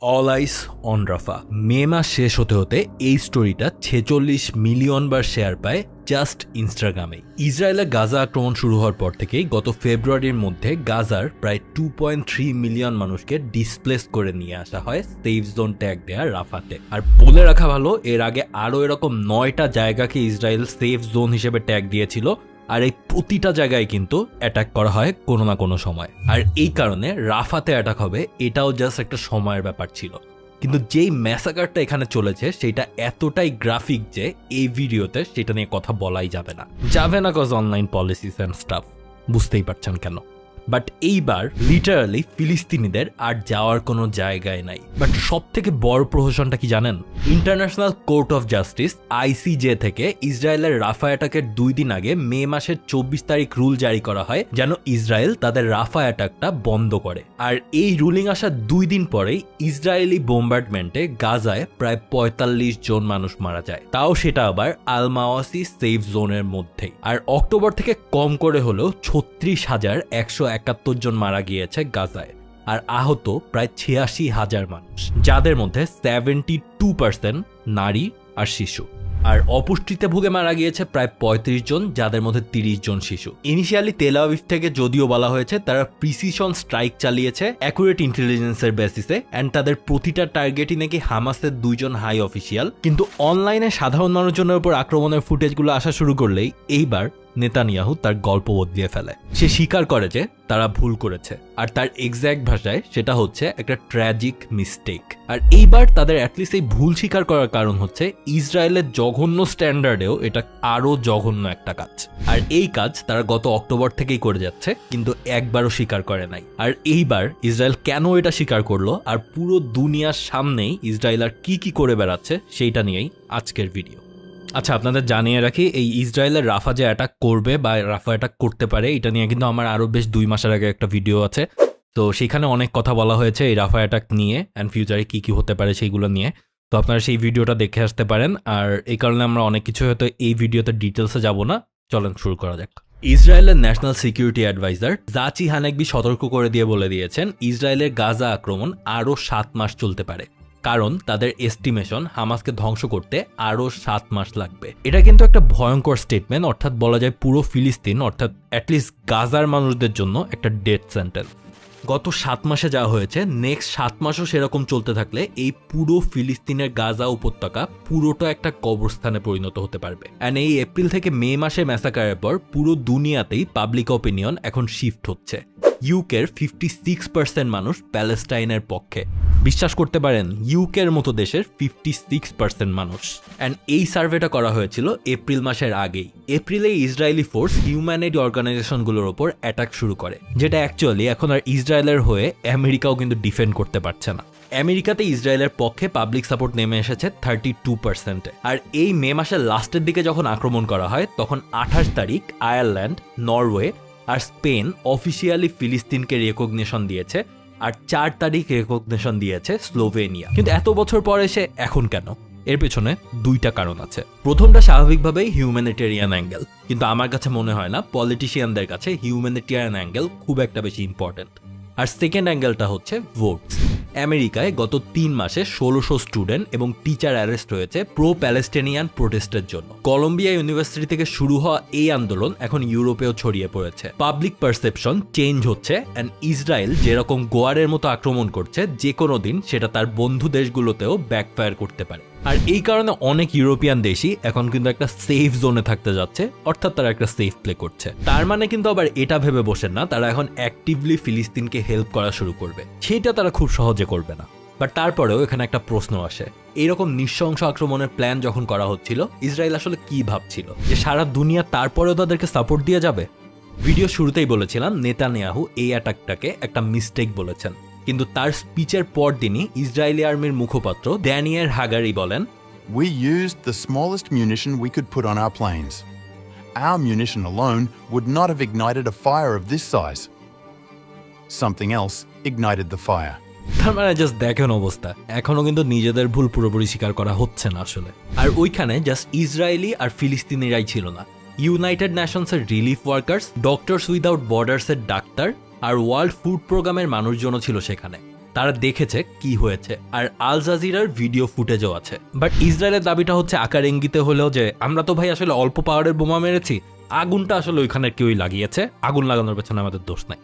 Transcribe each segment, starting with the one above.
All ice on রাফা। মে মাস শেষ হতে হতে এই স্টোরিটা 46 মিলিয়ন বার শেয়ার পায় জাস্ট ইনস্টাগ্রামে। ইসরায়েলের গাজা আক্রমণ শুরু হওয়ার পর থেকেই গত ফেব্রুয়ারির মধ্যে গাজার প্রায় 2.3 মিলিয়ন মানুষকে ডিসপ্লেস করে নিয়ে আসা হয় সেফ জোন ট্যাগ দেয়া রাফাতে। আর বলে রাখা ভালো, এর আগে আরও এরকম 9টা জায়গাকে ইসরায়েল সেফ জোন হিসেবে ট্যাগ দিয়েছিল, আর এই প্রতিটা জায়গায় কিন্তু অ্যাটাক করা হয় কোনো না কোনো সময়। আর এই কারণে রাফাতে অ্যাটাক হবে এটাও জাস্ট একটা সময়ের ব্যাপার ছিল। কিন্তু যেই ম্যাসাকারটা এখানে চলেছে সেটা এতটাই গ্রাফিক যে এই ভিডিওতে সেটা নিয়ে কথা বলাই যাবে না cause online policies and stuff, বুঝতেই পারছেন কেন। বাট এইবার লিটারালি ফিলিস্তিনিদের আর যাওয়ার কোনো জায়গায় নাই। বাট সব থেকে বড় প্রহসনটা কি জানেন? International court of justice ICJ থেকে ইসরায়েলের রাফা অ্যাটাকের 2 দিন আগে মে মাসের 24 তারিখ রুল জারি করা হয় যেন ইসরায়েল তাদের রাফা অ্যাটাকটা বন্ধ করে। আর এই রুলিং আসার 2 দিন পরেই ইসরায়েলি বোম্বার্ডমেন্টে গাজায় প্রায় 45 জন মানুষ মারা যায়, তাও সেটা আবার আল মাওয়াসি সেফ জোনের মধ্যেই। আর অক্টোবর থেকে কম করে হলেও 36,171 জন মারা গিয়েছে গাজায়, আর আহত প্রায় 86,000 মানুষ, যাদের মধ্যে 72% নারী আর শিশু। আর অপুষ্টিতে ভুগে মারা গিয়েছে প্রায় 35 জন, যাদের মধ্যে 30 জন শিশু। ইনিশিয়ালি তেল আভিভ থেকে যদিও বলা হয়েছে তারা প্রিসিশন স্ট্রাইক চালিয়েছে অ্যাকুরেট ইন্টেলিজেন্সের বেসিসে, অ্যান্ড তাদের প্রতিটা টার্গেটই নাকি হামাসের 2 জন হাই অফিসিয়াল। কিন্তু অনলাইনে সাধারণ মানুষজনের উপর আক্রমণের ফুটেজগুলো আসা শুরু করলেই এইবার নেতানিয়াহু তার গল্প বদলিয়ে ফেলে। সে স্বীকার করে যে তারা ভুল করেছে, আর তার এক্স্যাক্ট ভাষায় সেটা হচ্ছে একটা ট্র্যাজিক মিস্টেক। আর এইবার তাদের অ্যাটলিস্ট এই ভুল স্বীকার করার কারণ হচ্ছে ইসরায়েলের জঘন্য স্ট্যান্ডার্ডেও এটা আরো জঘন্য একটা কাজ। আর এই কাজ তারা গত অক্টোবর থেকেই করে যাচ্ছে, কিন্তু একবারও স্বীকার করে নাই। আর এইবার ইসরায়েল কেন এটা স্বীকার করলো আর পুরো দুনিয়ার সামনেই ইসরায়েল আর কি করে বেড়াচ্ছে সেইটা নিয়েই আজকের ভিডিও। আচ্ছা, আপনাদের জানিয়ে রাখি, এই ইসরায়েলের রাফা যে অ্যাটাক করবে বা রাফা অ্যাটাক করতে পারে এটা নিয়ে কিন্তু আমার আরও বেশ 2 মাসের আগে একটা ভিডিও আছে। তো সেখানে অনেক কথা বলা হয়েছে এই রাফা অ্যাটাক নিয়ে অ্যান্ড ফিউচারে কি হতে পারে সেইগুলো নিয়ে। তো আপনারা সেই ভিডিওটা দেখে আসতে পারেন। আর এই কারণে আমরা অনেক কিছু হয়তো এই ভিডিওতে ডিটেলসে যাব না। চলেন শুরু করা যাক। ইসরায়েলের ন্যাশনাল সিকিউরিটি অ্যাডভাইজার জাচি হানেকবি সতর্ক করে দিয়ে বলে দিয়েছেন ইসরায়েলের গাজা আক্রমণ আরও 7 মাস চলতে পারে, কারণ তাদের এস্টিমেশন হামাসকে ধ্বংস করতে আরও 7 মাস লাগবে। এটা কিন্তু একটা ভয়ঙ্কর স্টেটমেন্ট, অর্থাৎ বলা যায় পুরো ফিলিস্তিন অর্থাৎ অ্যাটলিস্ট গাজার মানুষদের জন্য একটা ডেথ সেন্টেন্স। গত 7 মাসে যা হয়েছে নেক্সট 7 মাসও সেরকম চলতে থাকলে এই পুরো ফিলিস্তিনের গাজা উপত্যকা পুরোটা একটা কবরস্থানে পরিণত হতে পারবে। অ্যান্ড এই এপ্রিল থেকে মে মাসে ম্যাসাকারের পর পুরো দুনিয়াতেই পাবলিক অপিনিয়ন এখন শিফট হচ্ছে। ইউকের 56% মানুষ প্যালেস্টাইনের পক্ষে। বিশ্বাস করতে পারেন, ইউকের মতো দেশের 56% মানুষ। অ্যান্ড এই সার্ভেটা করা হয়েছিল এপ্রিল মাসের আগেই। এপ্রিলে ইসরায়েলি ফোর্স হিউম্যান এইড অর্গানাইজেশনগুলোর ওপর অ্যাটাক শুরু করে, যেটা অ্যাকচুয়ালি এখন আর ইসরায়েলের হয়ে আমেরিকাও কিন্তু ডিফেন্ড করতে পারছে না। আমেরিকাতে ইসরায়েলের পক্ষে পাবলিক সাপোর্ট নেমে এসেছে 32%। আর এই মে মাসের লাস্টের দিকে যখন আক্রমণ করা হয় তখন 28 তারিখ আয়ারল্যান্ড, নরওয়ে আর স্পেন অফিসিয়ালি ফিলিস্তিনকে রেকগনিশন দিয়েছে, আর 4 তারিখ রেকগনিশন দিয়েছে স্লোভেনিয়া। কিন্তু এত বছর পর এসে এখন কেন? এর পেছনে 2টা কারণ আছে। প্রথমটা স্বাভাবিকভাবেই হিউম্যানিটেরিয়ান অ্যাঙ্গেল, কিন্তু আমার কাছে মনে হয় না পলিটিশিয়ানদের কাছে হিউম্যানিটেরিয়ান অ্যাঙ্গেল খুব একটা বেশি ইম্পর্টেন্ট। আর সেকেন্ড অ্যাঙ্গেলটা হচ্ছে ভোটস। আমেরিকায় গত 3 মাসে 1600 স্টুডেন্ট এবং টিচার অ্যারেস্ট হয়েছে প্রো প্যালেস্টিনিয়ান প্রোটেস্টের জন্য। কলম্বিয়া ইউনিভার্সিটি থেকে শুরু হওয়া এই আন্দোলন এখন ইউরোপেও ছড়িয়ে পড়েছে। পাবলিক পারসেপশন চেঞ্জ হচ্ছে, অ্যান্ড ইসরায়েল যেরকম গোয়ারের মতো আক্রমণ করছে যে কোনো দিন সেটা তার বন্ধু দেশগুলোতেও ব্যাকফায়ার করতে পারে। আর এই কারণে অনেক ইউরোপিয়ান দেশই এখন কিন্তু একটা সেফ জোনে থাকতে যাচ্ছে, অর্থাৎ তারা একটা সেফ প্লে করছে। তার মানে কিন্তু আবার এটা ভেবে বসেন না তারা এখন অ্যাক্টিভলি ফিলিস্তিনকে হেল্প করা শুরু করবে, সেটা তারা খুব সহজে করবে না। বাট তারপরেও এখানে একটা প্রশ্ন আসে, এইরকম নৃশংস আক্রমণের প্ল্যান যখন করা হচ্ছিল ইসরায়েল আসলে কি ভাবছিল যে সারা দুনিয়া তারপরেও তাদেরকে সাপোর্ট দিয়ে যাবে? ভিডিও শুরুতেই বলেছিলাম নেতানিয়াহু এই অ্যাটাকটাকে একটা মিস্টেক বলেছেন, কিন্তু তার স্পিচের পর দিনই ইসরায়েলি আর্মির মুখপাত্র ড্যানিয়েল হাগারি বলেন, We used the smallest munition we could put on our planes. Our munition alone would not have ignited a fire of this size. Something else ignited the fire. তার মানে জাস্ট দেখেন অবস্থা, এখনো কিন্তু নিজেদের ভুল পুরোপুরি স্বীকার করা হচ্ছে না আসলে। আর ওইখানে জাস্ট ইসরায়েলি আর ফিলিস্তিনিরাই ছিল না, ইউনাইটেড নেশনসের রিলিফ ওয়ার্কার্স, ডক্টরস উইদাউট বর্ডার্সের ডাক্তার আর ওয়ার্ল্ড ফুড প্রোগ্রামের মানুষজনও ছিল সেখানে। তারা দেখেছে কি হয়েছে, আর আল জাজিরার ভিডিও ফুটেজও আছে। বাট ইসরায়েলের দাবিটা হচ্ছে আকার ইঙ্গিতে হলেও যে আমরা তো ভাই আসলে অল্প পাওয়ারের বোমা মেরেছি, আগুনটা আসলে ওইখানে কেউই লাগিয়েছে, আগুন লাগানোর পেছনে আমাদের দোষ নাই।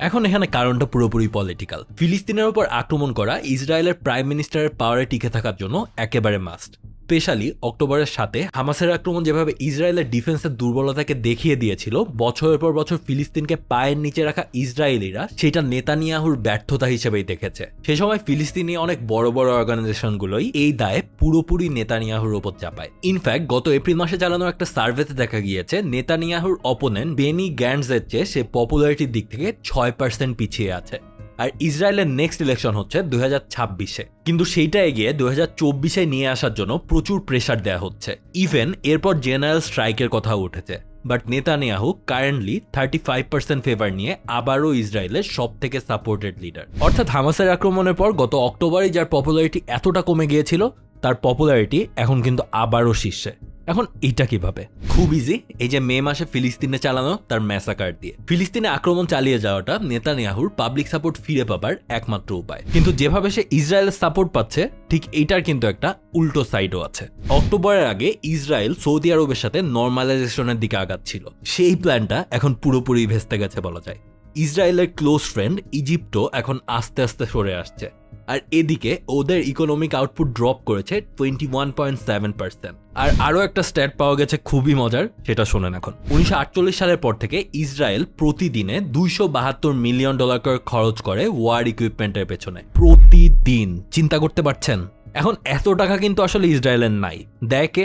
এখন এখানে কারণটা পুরোপুরি পলিটিক্যাল। ফিলিস্তিনের উপর আক্রমণ করা ইসরায়েলের প্রাইম মিনিস্টারের পাওয়ারে টিকে থাকার জন্য একেবারে মাস্ট। স্পেশালি অক্টোবরের 7 হামাসের আক্রমণ যেভাবে ইসরায়েলের ডিফেন্সের দুর্বলতাকে দেখিয়ে দিয়েছিল, বছরের পর বছর ফিলিস্তিনকে পায়ের নিচে রাখা ইসরায়েলিরা সেটা নেতানিয়াহুর ব্যর্থতা হিসেবেই দেখেছে। সে সময় ফিলিস্তিনি অনেক বড় বড় অর্গানাইজেশনগুলোই এই দায়ে পুরোপুরি নেতানিয়াহুর ওপর চাপায়। ইনফ্যাক্ট গত এপ্রিল মাসে চালানো একটা সার্ভেতে দেখা গিয়েছে নেতানিয়াহুর অপোনেন্ট বেনি গ্যান্টজের চেয়ে সে পপুলারিটির দিক থেকে 6% পিছিয়ে আছে। আর ইসরায়েলের নেক্সট ইলেকশন হচ্ছে 2026-এ, কিন্তু সেইটা এগিয়ে 2024-এ নিয়ে আসার জন্য প্রচুর প্রেসার দেওয়া হচ্ছে। ইভেন এরপর জেনারেল স্ট্রাইকের কথাও উঠেছে। বাট নেতানিয়াহু কারেন্টলি 35% ফেভার নিয়ে আবারও ইসরায়েলের সব থেকে সাপোর্টেড লিডার। অর্থাৎ হামাসের আক্রমণের পর গত অক্টোবরে যার পপুলারিটি এতটা কমে গিয়েছিল, তার পপুলারিটি এখন কিন্তু আবারও শীর্ষে। এখন এইটা কিভাবে? খুব ইজি, এই যে মে মাসে ফিলিস্তিনে চালানো তার ম্যাসাকার দিয়ে। ফিলিস্তিনে আক্রমণ চালিয়ে যাওয়াটা নেতানিয়াহুর পাবলিক সাপোর্ট ফিরে পাবার একমাত্র উপায়। কিন্তু যেভাবে সে ইসরায়েলের সাপোর্ট পাচ্ছে, ঠিক এইটার কিন্তু একটা উল্টো সাইডও আছে। অক্টোবরের আগে ইসরায়েল সৌদি আরবের সাথে নর্মালাইজেশনের দিকে আগাচ্ছিল, সেই প্ল্যানটা এখন পুরোপুরি ভেস্তে গেছে বলা যায়। ইসরায়েলের ক্লোজ ফ্রেন্ড ইজিপ্টও এখন আস্তে আস্তে সরে আসছে। আর এদিকে ওদের ইকোনমিক আউটপুট ড্রপ করেছে 21.7%। আর আরও একটা স্ট্যাট পাওয়া গেছে খুবই মজার, সেটা শোনেন এখন। 1948 সালের পর থেকে ইসরায়েল প্রতিদিনে $272 মিলিয়ন করে খরচ করে ওয়ার ইকুইপমেন্টের পেছনে। প্রতিদিন, চিন্তা করতে পারছেন? এখন এত টাকা কিন্তু আসলে ইসরায়েলের নাই, দেয় কে?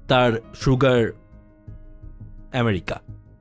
তার সুগার আমেরিকা।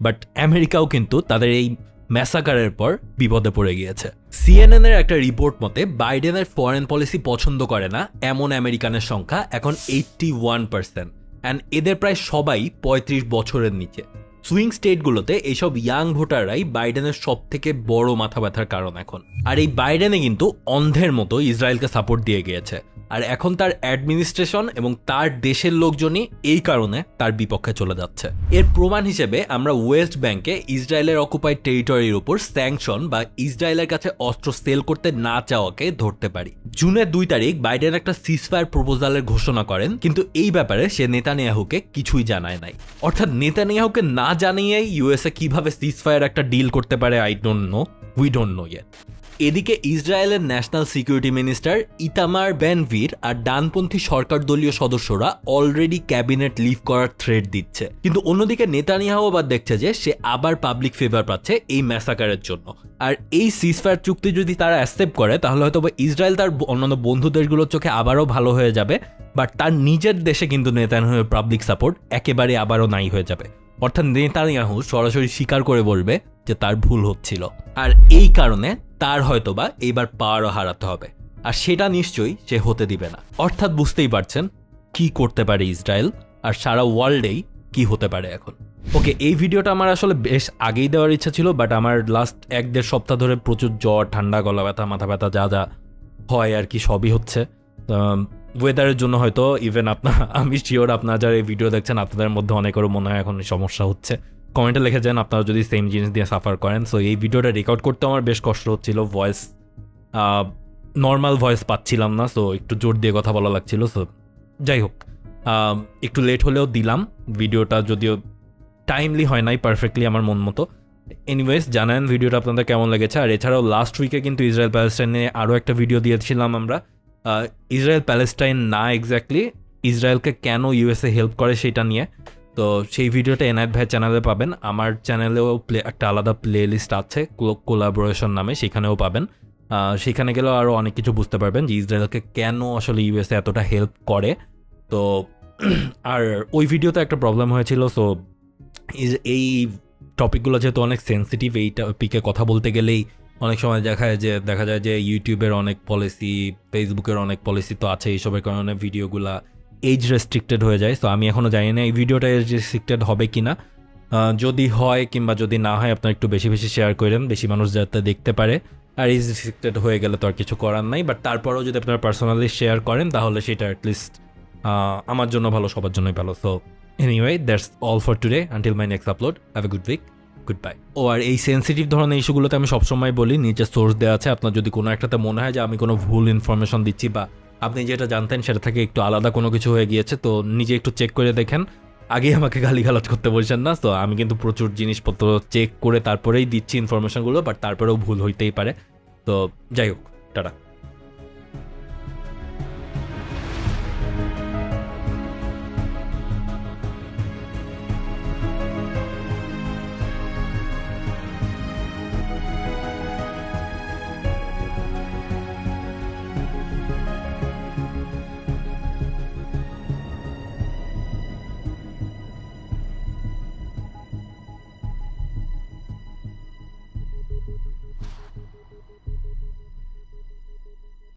বাট আমেরিকাও কিন্তু তাদের এই ম্যাসাকারের পর বিপদে পড়ে গিয়েছে। CNN এর একটা রিপোর্ট মতে বাইডেনের ফরেন পলিসি পছন্দ করে না এমন আমেরিকানের সংখ্যা এখন 81%, অ্যান্ড এদের প্রায় সবাই 35 বছরের নিচে। সুইং স্টেটগুলোতে এইসব ইয়াং ভোটাররাই বাইডেনের সব থেকে বড় মাথা ব্যথার কারণ এখন। আর এই বাইডেনে কিন্তু অন্ধের মতো ইসরায়েলকে সাপোর্ট দিয়ে গিয়েছে, আর এখন তার অ্যাডমিনিস্ট্রেশন এবং তার দেশের লোকজনই এই কারণে তার বিপক্ষে চলে যাচ্ছে। এর প্রমাণ হিসেবে আমরা ওয়েস্ট ব্যাংকে ইসরায়েলের অকুপাইড টেরিটরির উপর স্যাংশন বা ইসরায়েলের কাছে অস্ত্র সেল করতে না চাওয়াকে ধরতে পারি। জুনের 2 তারিখ বাইডেন একটা সিজফায়ার প্রপোজালের ঘোষণা করেন, কিন্তু এই ব্যাপারে সে নেতানিয়াহুকে কিছুই জানায় নাই। অর্থাৎ নেতানিয়াহুকে না জানিয়েই ইউএসএ কিভাবে সিজফায়ার একটা ডিল করতে পারে, I don't know, we don't know yet. এদিকে ইসরায়েলের ন্যাশনাল সিকিউরিটি মিনিস্টার ইতামার বেনভির আর ডানপন্থী সরকার দলীয় সদস্যরা অলরেডি ক্যাবিনেট লিভ করার থ্রেট দিচ্ছে, কিন্তু অন্যদিকে নেতানিয়াহু আবার দেখছে যে সে আবার পাবলিক ফেভার পাচ্ছে এই ম্যাসাকারের জন্য। আর এই সিজফায়ার চুক্তি যদি তারা অ্যাকসেপ্ট করে, তাহলে হয়তো ইসরায়েল তার অন্যান্য বন্ধু দেশগুলোর চোখে আবারও ভালো হয়ে যাবে, বাট তার নিজের দেশে কিন্তু নেতানিয়াহুর পাবলিক সাপোর্ট একেবারে আবারও নাই হয়ে যাবে। অর্থাৎ নেতানিয়াহু সরাসরি স্বীকার করে বলবে যে তার ভুল হচ্ছিল, আর এই কারণে তার হয়তোবা এইবার পাওয়ারও হারাতে হবে, আর সেটা নিশ্চয়ই সে হতে দিবে না। অর্থাৎ বুঝতেই পারছেন কি করতে পারে ইসরায়েল, আর সারা ওয়ার্ল্ডেই কি হতে পারে এখন। ওকে, এই ভিডিওটা আমার আসলে বেশ আগেই দেওয়ার ইচ্ছা ছিল, বাট আমার লাস্ট 1-1.5 সপ্তাহ ধরে প্রচুর জ্বর, ঠান্ডা, গলা ব্যথা, মাথা ব্যথা যা যা হয় আর কি সবই হচ্ছে। ওয়েদারের জন্য হয়তো ইভেন আমি শিওর আপনারা যারা এই ভিডিও দেখছেন আপনাদের মধ্যে অনেকেরও মনে হয় এখন সমস্যা হচ্ছে। কমেন্টে লিখে যান আপনারা যদি সেম জিনিস দিয়ে সাফার করেন। সো এই ভিডিওটা রেকর্ড করতে আমার বেশ কষ্ট হচ্ছিল, ভয়েস নর্মাল ভয়েস পাচ্ছিলাম না, সো একটু জোর দিয়ে কথা বলা লাগছিল। সো যাই হোক, একটু লেট হলেও দিলাম ভিডিওটা, যদিও টাইমলি হয় নাই পারফেক্টলি আমার মন মতো। এনিওয়েজ, জানান ভিডিওটা আপনাদের কেমন লেগেছে। আর এছাড়াও লাস্ট উইকে কিন্তু ইসরায়েল প্যালেস্টাইনে আরও একটা ভিডিও দিয়েছিলাম আমরা। ইসরায়েল প্যালেস্টাইন না, এক্স্যাক্টলি ইসরায়েলকে কেন ইউএসএ হেল্প করে সেটা নিয়ে। তো সেই ভিডিওটা এনায়েত ভাই চ্যানেলে পাবেন, আমার চ্যানেলেও একটা আলাদা প্লে লিস্ট আছে কোলাবোরেশন নামে, সেখানেও পাবেন। সেখানে গেলেও আরও অনেক কিছু বুঝতে পারবেন যে ইসরায়েলকে কেন আসলে ইউএসএ এতটা হেল্প করে। তো আর ওই ভিডিওতে একটা প্রবলেম হয়েছিল। সো এই টপিকগুলো যেহেতু অনেক সেন্সিটিভ, এই টপিকে কথা বলতে গেলেই অনেক সময় দেখা যায় যে ইউটিউবের অনেক পলিসি, ফেসবুকের অনেক পলিসি তো আছে, এইসবের কারণে ভিডিওগুলা এজ রেস্ট্রিক্টেড হয়ে যায়। সো আমি এখনও জানি না এই ভিডিওটা এজ রেস্ট্রিক্টেড হবে কি না। যদি হয় কিংবা যদি না হয় আপনারা একটু বেশি বেশি শেয়ার করেন, বেশি মানুষ যাতে দেখতে পারে। আর এজ রেস্ট্রিক্টেড হয়ে গেলে তো আর কিছু করার নাই, বাট তারপরেও যদি আপনারা পার্সোনালি শেয়ার করেন তাহলে সেটা অ্যাটলিস্ট আমার জন্য ভালো, সবার জন্যই ভালো। So anyway, that's all for today. Until my next upload, have a good week. Goodbye. ও আর এই সেন্সিটিভ ধরনের ইস্যুগুলোতে আমি সবসময় বলি নিচে সোর্স দেওয়া আছে, আপনার যদি কোনো একটাতে মনে হয় যে আমি কোনো ভুল ইনফরমেশন দিচ্ছি বা আপনি যেটা জানতেন সেটা থেকে একটু আলাদা কোনো কিছু হয়ে গিয়েছে, তো নিজে একটু চেক করে দেখেন। আগেই আমাকে গালিগালাজ করতে বলছেন না। তো আমি কিন্তু প্রচুর জিনিসপত্র চেক করে তারপরেই দিচ্ছি ইনফরমেশনগুলো, বাট তারপরেও ভুল হইতেই পারে। তো যাই হোক, টাটা।